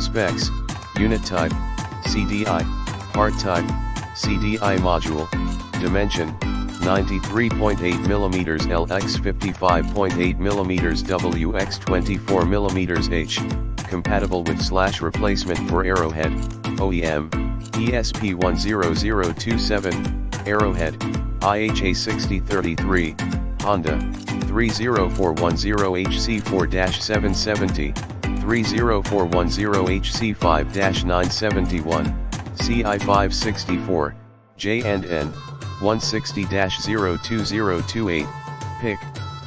Specs: Unit Type, CDI, Part Type, CDI Module, Dimension, 93.8mm LX 55.8mm WX 24mm H, compatible with / replacement for Arrowhead, OEM, ESP10027, Arrowhead, IHA6033, Honda, 30410HC4-770, 30410HC5-971, CI564, J&N, 160-02028, PIC,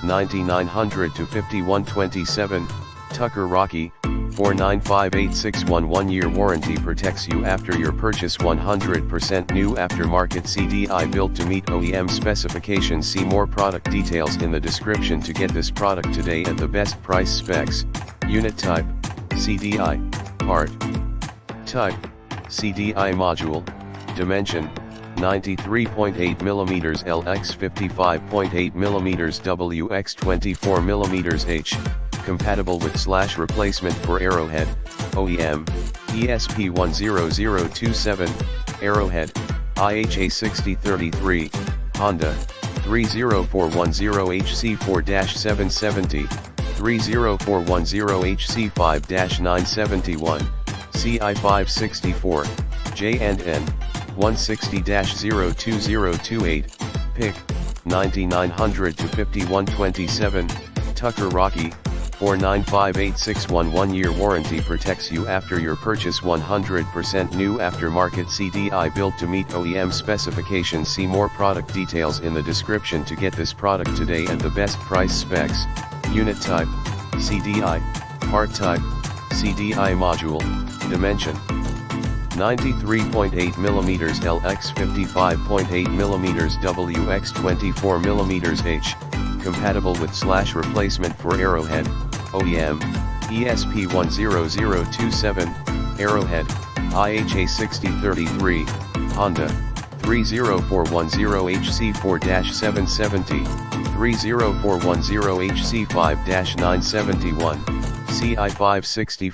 9900 to 5127, Tucker Rocky, 4958611 1-year warranty protects you after your purchase. 100% new aftermarket CDI built to meet OEM specifications. See more product details in the description to get this product today at the best price. Specs: Unit Type, CDI, Part Type, CDI Module, Dimension, 93.8mm LX 55.8mm WX 24mm H, compatible with / replacement for Arrowhead, OEM, ESP10027, Arrowhead, IHA6033, Honda, 30410HC4-770, 30410HC5-971, CI564, J&N, 160-02028, PIC, 9900 to 5127, Tucker Rocky, 4958611 1-year warranty protects you after your purchase. 100% new aftermarket CDI built to meet OEM specifications. See more product details in the description to get this product today at the best price. Specs: Unit Type, CDI, Part Type, CDI Module, Dimension, 93.8mm LX 55.8mm WX 24mm H, compatible with / replacement for Arrowhead, OEM, ESP10027, Arrowhead, IHA6033, Honda, 30410HC4-770, 30410HC5-971, CI564.